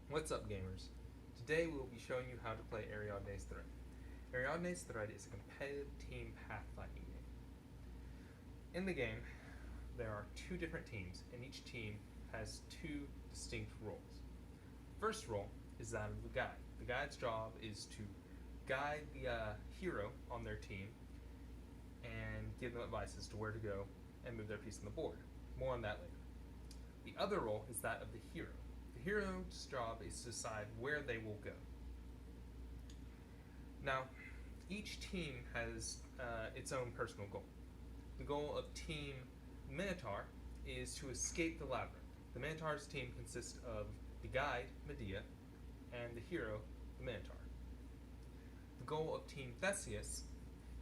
What's up, gamers? Today we'll be showing you how to play Ariadne's Thread. Ariadne's Thread is a competitive team pathfinding game. In the game, there are two different teams, and each team has two distinct roles. First role is that of the guide. The guide's job is to guide the hero on their team and give them advice as to where to go and move their piece on the board. More on that later. The other role is that of the hero. The hero's job is to decide where they will go. Now, each team has its own personal goal. The goal of Team Minotaur is to escape the labyrinth. The Minotaur's team consists of the guide, Medea, and the hero, the Minotaur. The goal of Team Theseus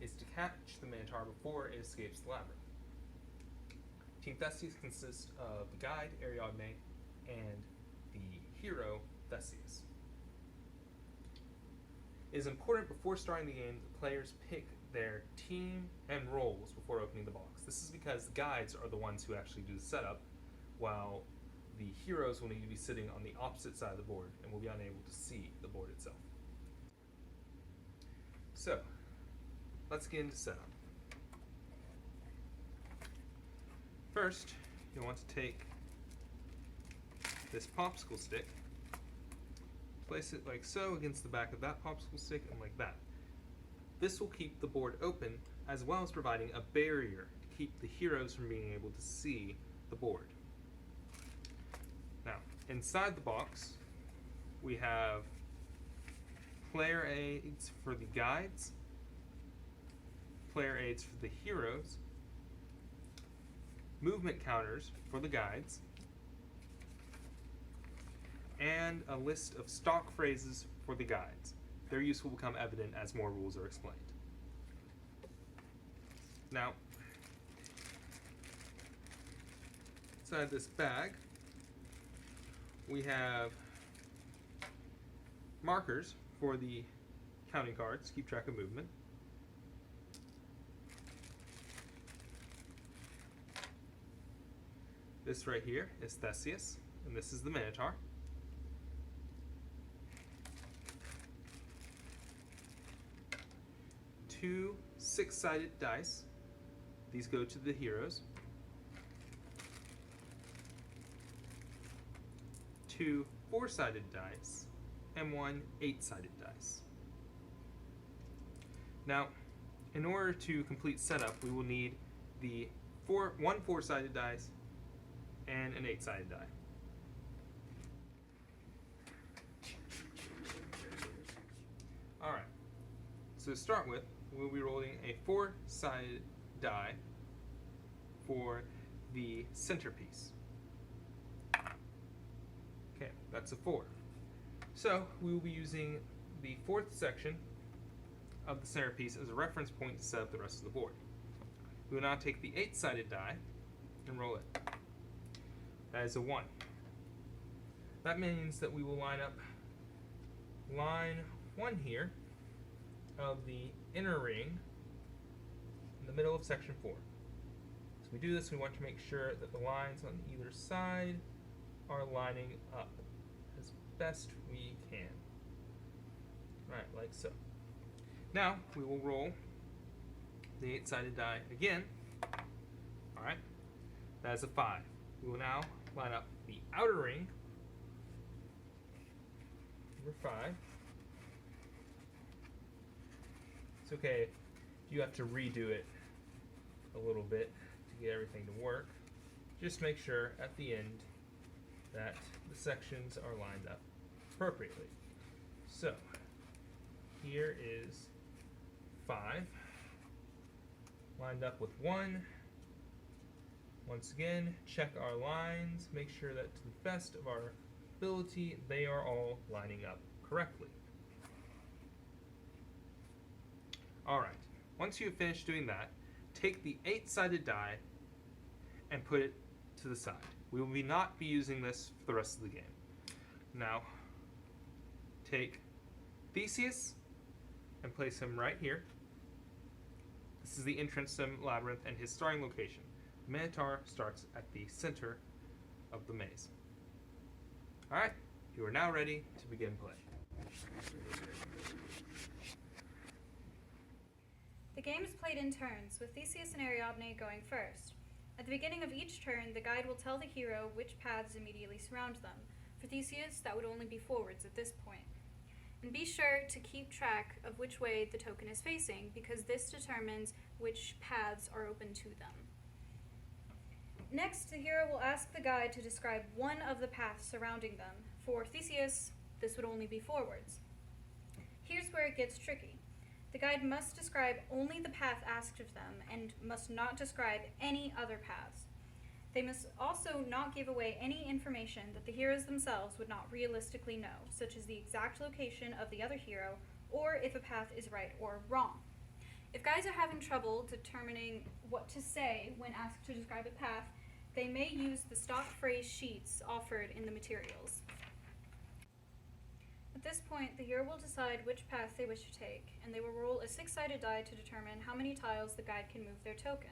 is to catch the Minotaur before it escapes the labyrinth. Team Theseus consists of the guide, Ariadne, and the hero, Theseus. It is important before starting the game that players pick their team and roles before opening the box. This is because the guides are the ones who actually do the setup, while the heroes will need to be sitting on the opposite side of the board and will be unable to see the board itself. So, let's get into setup. First, you'll want to take this popsicle stick, place it like so against the back of that popsicle stick and like that. This will keep the board open as well as providing a barrier to keep the heroes from being able to see the board. Now, inside the box, we have player aids for the guides, player aids for the heroes, movement counters for the guides, and a list of stock phrases for the guides. Their use will become evident as more rules are explained. Now, inside this bag, we have markers for the counting cards to keep track of movement. This right here is Theseus, and this is the Minotaur. Two six-sided dice. These go to the heroes. Two four-sided dice, and one eight-sided dice. Now, in order to complete setup, we will need the one four-sided dice and an eight-sided die. Alright, so to start with, we'll be rolling a four-sided die for the centerpiece. Okay, that's a 4. So we will be using the fourth section of the centerpiece as a reference point to set up the rest of the board. We will now take the 8-sided die and roll it. That is a 1. That means that we will line up line 1 here of the inner ring in the middle of section 4. So we do this, we want to make sure that the lines on either side are lining up as best we can. Right, like so. Now we will roll the 8-sided die again. Alright, that is a 5. We will now line up the outer ring, number 5. It's okay if you have to redo it a little bit to get everything to work. Just make sure at the end that the sections are lined up appropriately. So, here is 5, lined up with 1. Once again, check our lines, make sure that to the best of our ability, they are all lining up correctly. Alright, once you have finished doing that, take the 8-sided die and put it to the side. We will not be using this for the rest of the game. Now, take Theseus and place him right here. This is the entrance to the labyrinth and his starting location. The Minotaur starts at the center of the maze. Alright, You are now ready to begin play. The game is played in turns, with Theseus and Ariadne going first. At the beginning of each turn, the guide will tell the hero which paths immediately surround them. For Theseus, that would only be forwards at this point. And be sure to keep track of which way the token is facing, because this determines which paths are open to them. Next, the hero will ask the guide to describe one of the paths surrounding them. For Theseus, this would only be forwards. Here's where it gets tricky. The guide must describe only the path asked of them and must not describe any other paths. They must also not give away any information that the heroes themselves would not realistically know, such as the exact location of the other hero or if a path is right or wrong. If guides are having trouble determining what to say when asked to describe a path, they may use the stock phrase sheets offered in the materials. At this point, the hero will decide which path they wish to take, and they will roll a 6-sided die to determine how many tiles the guide can move their token.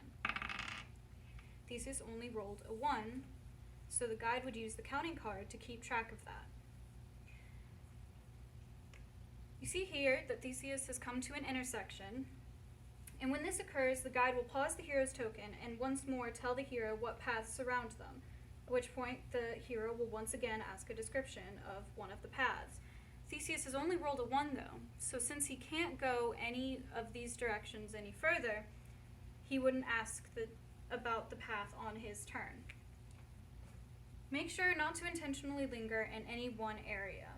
Theseus only rolled a 1, so the guide would use the counting card to keep track of that. You see here that Theseus has come to an intersection, and when this occurs, the guide will pause the hero's token and once more tell the hero what paths surround them, at which point the hero will once again ask a description of one of the paths. Theseus has only rolled a 1 though, so since he can't go any of these directions any further, he wouldn't ask about the path on his turn. Make sure not to intentionally linger in any one area.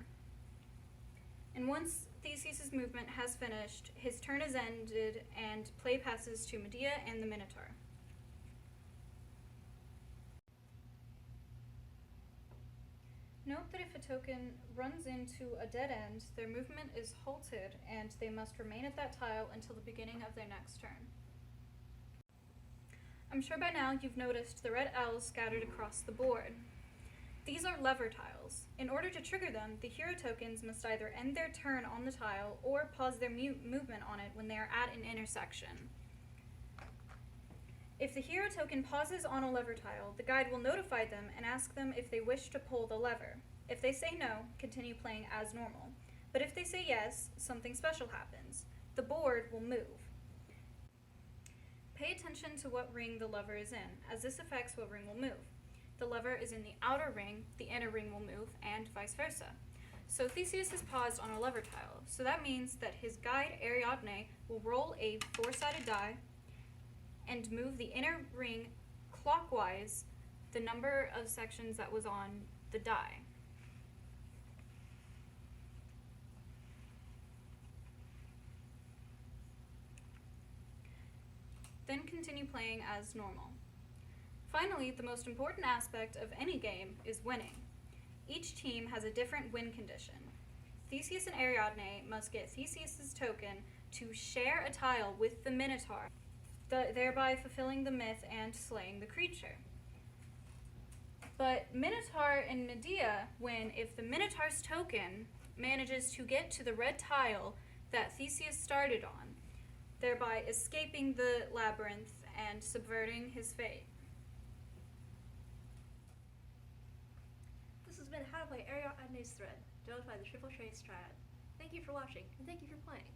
And once Theseus' movement has finished, his turn is ended and play passes to Medea and the Minotaur. Note that if a token runs into a dead end, their movement is halted and they must remain at that tile until the beginning of their next turn. I'm sure by now you've noticed the red L's scattered across the board. These are lever tiles. In order to trigger them, the hero tokens must either end their turn on the tile or pause their movement on it when they are at an intersection. If the hero token pauses on a lever tile, the guide will notify them and ask them if they wish to pull the lever. If they say no, continue playing as normal. But if they say yes, something special happens. The board will move. Pay attention to what ring the lever is in, as this affects what ring will move. The lever is in the outer ring, the inner ring will move, and vice versa. So Theseus is paused on a lever tile, so that means that his guide, Ariadne, will roll a 4-sided die and move the inner ring clockwise the number of sections that was on the die. Then continue playing as normal. Finally, the most important aspect of any game is winning. Each team has a different win condition. Theseus and Ariadne must get Theseus' token to share a tile with the Minotaur, thereby fulfilling the myth and slaying the creature. But Minotaur and Medea win if the Minotaur's token manages to get to the red tile that Theseus started on, thereby escaping the labyrinth and subverting his fate. This has been How to Play Ariadne's Thread, developed by the Triple Trace Triad. Thank you for watching, and thank you for playing.